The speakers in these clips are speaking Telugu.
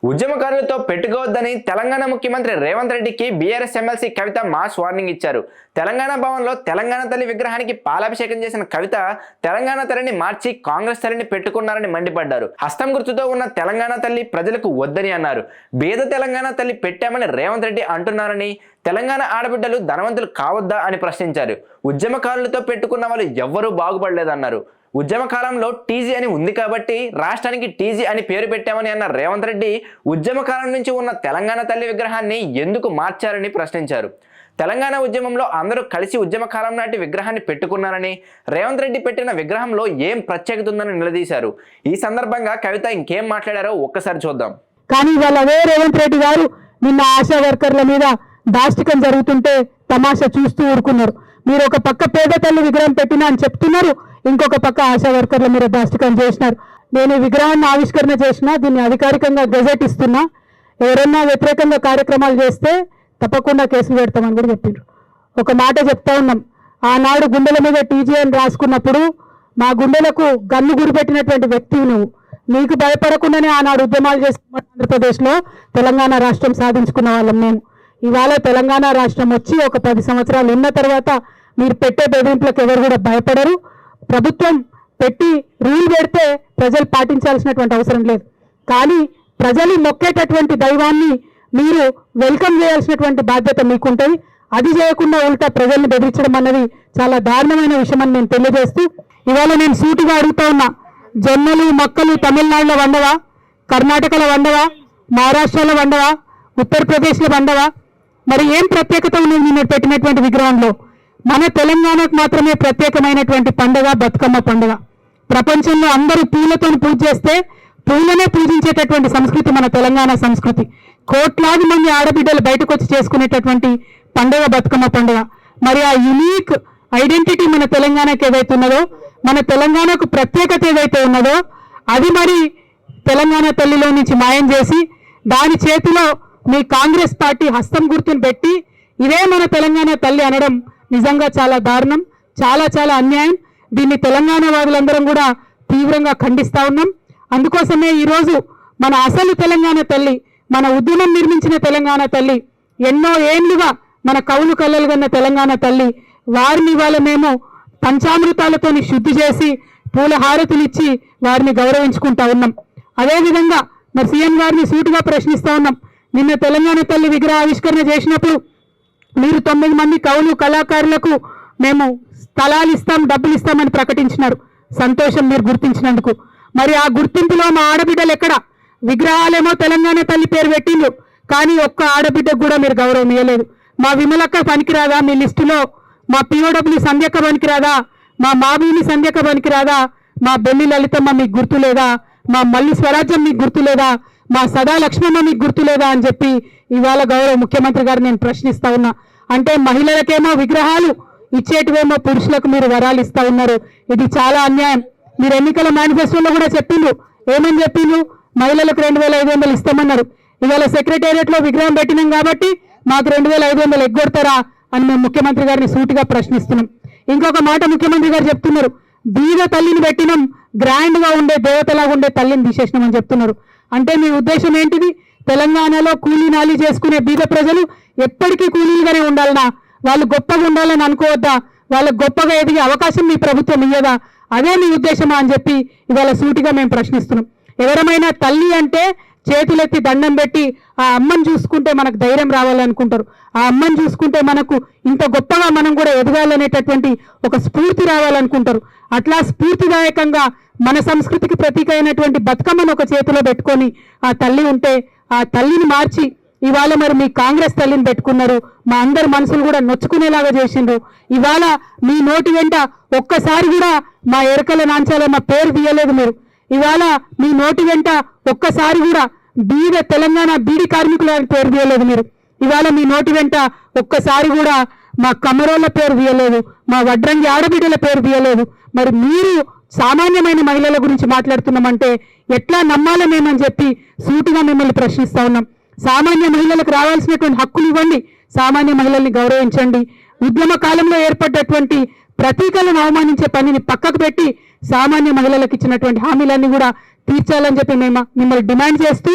ఉద్యమకారులతో పెట్టుకోవద్దని తెలంగాణ ముఖ్యమంత్రి రేవంత్ రెడ్డికి బీఆర్ఎస్ ఎమ్మెల్సీ కవిత మాస్ వార్నింగ్ ఇచ్చారు. తెలంగాణ భవన్లో తెలంగాణ తల్లి విగ్రహానికి పాలాభిషేకం చేసిన కవిత తెలంగాణ తల్లిని మార్చి కాంగ్రెస్ తల్లిని పెట్టుకున్నారని మండిపడ్డారు. హస్తం గుర్తుతో ఉన్న తెలంగాణ తల్లి ప్రజలకు వద్దని అన్నారు. బీద తెలంగాణ తల్లి పెట్టామని రేవంత్ రెడ్డి అంటున్నారని, తెలంగాణ ఆడబిడ్డలు ధనవంతులు కావద్దా అని ప్రశ్నించారు. ఉద్యమకారులతో పెట్టుకున్న వాళ్ళు ఎవ్వరూ బాగుపడలేదన్నారు. ఉద్యమ కాలంలో టీజీ అని ఉంది కాబట్టి రాష్ట్రానికి టీజీ అని పేరు పెట్టామని అన్న రేవంత్ రెడ్డి ఉద్యమ కాలం నుంచి ఉన్న తెలంగాణ తల్లి విగ్రహాన్ని ఎందుకు మార్చారని ప్రశ్నించారు. తెలంగాణ ఉద్యమంలో అందరూ కలిసి ఉద్యమ కాలం నాటి విగ్రహాన్ని పెట్టుకున్నారని, రేవంత్ రెడ్డి పెట్టిన విగ్రహంలో ఏం ప్రత్యేకత ఉందని నిలదీశారు. ఈ సందర్భంగా కవిత ఇంకేం మాట్లాడారో ఒక్కసారి చూద్దాం. కానీ వాళ్ళ రేవంత్ రెడ్డి గారు నిన్న ఆశా వర్కర్ల మీద దాష్టికం జరుగుతుంటే తమాషా చూస్తూ ఊరుకున్నారు. మీరు ఒక పక్క పేద తల్లి విగ్రహం పెట్టినా అని చెప్తున్నారు, ఇంకొక పక్క ఆశా వర్కర్ల మీద దాష్టికం చేసినారు. నేను ఈ విగ్రహాన్ని ఆవిష్కరణ చేసినా, దీన్ని అధికారికంగా గెజెట్ ఇస్తున్నా, ఎవరన్నా వ్యతిరేకంగా కార్యక్రమాలు చేస్తే తప్పకుండా కేసులు పెడతామని కూడా చెప్పిండ్రు. ఒక మాట చెప్తా ఉన్నాం, ఆనాడు గుండెల మీద టీజీ అని రాసుకున్నప్పుడు మా గుండెలకు గన్ను గురిపెట్టినటువంటి వ్యక్తివి నువ్వు. నీకు భయపడకుండానే ఆనాడు ఉద్యమాలు చేస్తున్న ఆంధ్రప్రదేశ్లో తెలంగాణ రాష్ట్రం సాధించుకున్న వాళ్ళం మేము. ఇవాళ తెలంగాణ రాష్ట్రం వచ్చి ఒక 10 సంవత్సరాలు ఉన్న తర్వాత మీరు పెట్టే బెదిరింపులకు ఎవరు కూడా భయపడరు. ప్రభుత్వం పెట్టి రూల్ పెడితే ప్రజలు పాటించాల్సినటువంటి అవసరం లేదు. కానీ ప్రజలు మొక్కేటటువంటి దైవాన్ని మీరు వెల్కమ్ చేయాల్సినటువంటి బాధ్యత మీకుంటుంది. అది చేయకుండా ఉల్టా ప్రజల్ని బెదిరించడం అన్నది చాలా దారుణమైన విషయం అని నేను తెలియజేస్తూ, ఇవాళ నేను సూటిగా అడుగుతా ఉన్నా, జొన్నలు మొక్కలు తమిళనాడులో వండవా, కర్ణాటకలో వండవా, మహారాష్ట్రలో వండవా, ఉత్తరప్రదేశ్లో వండవా? మరి ఏం ప్రత్యేకత ఉన్నది మీరు పెట్టినటువంటి విగ్రహంలో? మన తెలంగాణకు మాత్రమే ప్రత్యేకమైనటువంటి పండుగ బతుకమ్మ పండుగ. ప్రపంచంలో అందరూ పూలతో పూజ చేస్తే పూలనే పూజించేటటువంటి సంస్కృతి మన తెలంగాణ సంస్కృతి. కోట్లాది మంది ఆడబిడ్డలు బయటకు వచ్చి చేసుకునేటటువంటి పండుగ బతుకమ్మ పండుగ. మరి ఆ యునీక్ ఐడెంటిటీ మన తెలంగాణకు ఏదైతే ఉన్నదో, మన తెలంగాణకు ప్రత్యేకత ఏదైతే ఉన్నదో, అది మరి తెలంగాణ తల్లిలో నుంచి మాయం చేసి దాని చేతిలో మీ కాంగ్రెస్ పార్టీ హస్తం గుర్తును పెట్టి ఇదే మన తెలంగాణ తల్లి అనడం నిజంగా చాలా దారుణం, చాలా చాలా అన్యాయం. దీన్ని తెలంగాణ వాదులందరం కూడా తీవ్రంగా ఖండిస్తా ఉన్నాం. అందుకోసమే ఈరోజు మన అసలు తెలంగాణ తల్లి, మన ఉద్యమం నిర్మించిన తెలంగాణ తల్లి, ఎన్నో ఏళ్లుగా మన కౌలు కళ్ళలు కన్న తెలంగాణ తల్లి, వారిని ఇవాళ మేము పంచామృతాలతో శుద్ధి చేసి పూల హారతులు ఇచ్చి వారిని గౌరవించుకుంటా ఉన్నాం. అదేవిధంగా మరి సీఎం గారిని సూటిగా ప్రశ్నిస్తా ఉన్నాం. నిన్న తెలంగాణ తల్లి విగ్రహ ఆవిష్కరణ చేసినప్పుడు మీరు 9 మంది కవులు కళాకారులకు మేము స్థలాలు ఇస్తాం, డబ్బులు ఇస్తామని ప్రకటించినారు. సంతోషం మీరు గుర్తించినందుకు. మరి ఆ గుర్తింపులో మా ఆడబిడ్డలు ఎక్కడ? విగ్రహాలేమో తెలంగాణ తల్లి పేరు పెట్టిండ్రు, కానీ ఒక్క ఆడబిడ్డకు కూడా మీరు గౌరవం ఇవ్వలేదు. మా విమలక్క పనికిరాదా మీ లిస్టులో? మా పిఓడబ్ల్యూ సంధ్యక్క పనికిరాదా? మా మాబీని సంధ్యక్క పనికిరాదా? మా బెల్లి లలితమ్మ మీకు గుర్తు లేదా? మా మల్లి స్వరాజ్యం మీకు గుర్తు లేదా? మా సదా లక్ష్మమ్మ మీకు గుర్తు లేదా అని చెప్పి ఇవాళ గౌరవ ముఖ్యమంత్రి గారు నేను ప్రశ్నిస్తా ఉన్నా. అంటే మహిళలకేమో విగ్రహాలు ఇచ్చేటివేమో పురుషులకు మీరు వరాలు ఇస్తా ఉన్నారు. ఇది చాలా అన్యాయం. మీరు ఎన్నికల మేనిఫెస్టోలో కూడా చెప్పిండ్రు, ఏమని చెప్పిండ్రు? మహిళలకు 2500 ఇస్తామన్నారు. ఇవాళ సెక్రటేరియట్లో విగ్రహం పెట్టినాం కాబట్టి మాకు 2500 ఎగ్గొడతారా అని మేము ముఖ్యమంత్రి గారిని సూటిగా ప్రశ్నిస్తున్నాం. ఇంకొక మాట ముఖ్యమంత్రి గారు చెప్తున్నారు, బీద తల్లిని పెట్టినాం, గ్రాండ్ గా ఉండే దేవతలాగా ఉండే తల్లిని తీసేసినామని చెప్తున్నారు. అంటే మీ ఉద్దేశం ఏంటిది? తెలంగాణలో కూలీ నాలి చేసుకునే బీద ప్రజలు ఎప్పటికీ కూలీలుగానే ఉండాలనా? వాళ్ళు గొప్పగా ఉండాలని అనుకోవద్దా? వాళ్ళకు గొప్పగా ఎదిగే అవకాశం మీ ప్రభుత్వం ఇయ్యదా? అదే మీ ఉద్దేశమా అని చెప్పి ఇవాళ సూటిగా మేము ప్రశ్నిస్తున్నాం. ఎవరమైనా తల్లి అంటే చేతులెత్తి దండం పెట్టి ఆ అమ్మని చూసుకుంటే మనకు ధైర్యం రావాలనుకుంటారు. ఆ అమ్మని చూసుకుంటే మనకు ఇంత గొప్పగా మనం కూడా ఎదగాలనేటటువంటి ఒక స్ఫూర్తి రావాలనుకుంటారు. అట్లా స్ఫూర్తిదాయకంగా మన సంస్కృతికి ప్రతీక అయినటువంటి బతుకమ్మను ఒక చేతిలో పెట్టుకొని ఆ తల్లి ఉంటే, ఆ తల్లిని మార్చి ఇవాళ మరి మీ కాంగ్రెస్ తల్లిని పెట్టుకున్నారు. మా అందరి మనసులు కూడా నొచ్చుకునేలాగా చేసిండ్రు. ఇవాళ మీ నోటి వెంట ఒక్కసారి కూడా మా ఎరకల నాంచాల మా పేరు తీయలేదు మీరు. ఇవాళ మీ నోటి వెంట ఒక్కసారి కూడా బీద తెలంగాణ బీడి కార్మికుల పేరు తీయలేదు మీరు. ఇవాళ మీ నోటి వెంట ఒక్కసారి కూడా మా కమరోళ్ళ పేరు తీయలేదు, మా వడ్రంగి ఆడబిడ్డల పేరు తీయలేదు. మరి మీరు సామాన్యమైన మహిళల గురించి మాట్లాడుతున్నామంటే ఎట్లా నమ్మాలి మేమని చెప్పి సూటిగా మిమ్మల్ని ప్రశ్నిస్తా ఉన్నాం. సామాన్య మహిళలకు రావాల్సినటువంటి హక్కులు ఇవ్వండి, సామాన్య మహిళల్ని గౌరవించండి. ఉద్యమ కాలంలో ఏర్పడ్డటువంటి ప్రతీకలను అవమానించే పనిని పక్కకు పెట్టి సామాన్య మహిళలకు ఇచ్చినటువంటి హామీలన్నీ కూడా తీర్చాలని చెప్పి మేము మిమ్మల్ని డిమాండ్ చేస్తూ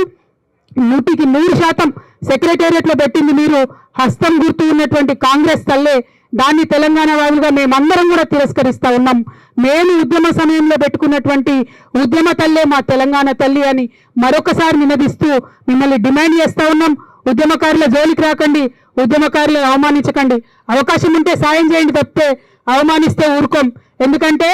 100% సెక్రటేరియట్ లో పెట్టింది మీరు హస్తం గుర్తు ఉన్నటువంటి కాంగ్రెస్ తల్లే. దాన్ని తెలంగాణ వాదులుగా మేమందరం కూడా తిరస్కరిస్తా ఉన్నాం. మేము ఉద్యమ సమయంలో పెట్టుకున్నటువంటి ఉద్యమ తల్లే మా తెలంగాణ తల్లి అని మరొకసారి నినదిస్తూ మిమ్మల్ని డిమాండ్ చేస్తా ఉన్నాం. ఉద్యమకారుల జోలికి రాకండి, ఉద్యమకారులు అవమానించకండి. అవకాశం ఉంటే సాయం చేయండి తప్పితే అవమానిస్తే ఊరుకోం. ఎందుకంటే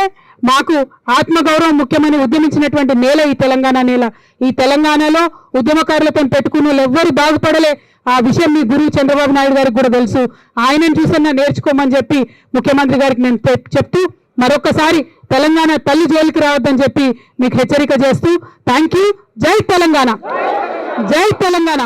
మాకు ఆత్మగౌరవం ముఖ్యమని ఉద్యమించినటువంటి నేల ఈ తెలంగాణ నేల. ఈ తెలంగాణలో ఉద్యమకారులతో పెట్టుకున్న వాళ్ళు ఎవ్వరు బాగుపడలే. ఆ విషయం మీ గురువు చంద్రబాబు నాయుడు గారికి కూడా తెలుసు. ఆయనను చూసన్నా నేర్చుకోమని చెప్పి ముఖ్యమంత్రి గారికి నేను చెప్తూ మరొకసారి తెలంగాణ తల్లి జోలికి రావద్దని చెప్పి మీకు హెచ్చరిక చేస్తూ థ్యాంక్ యూ. జై తెలంగాణ, జై తెలంగాణ.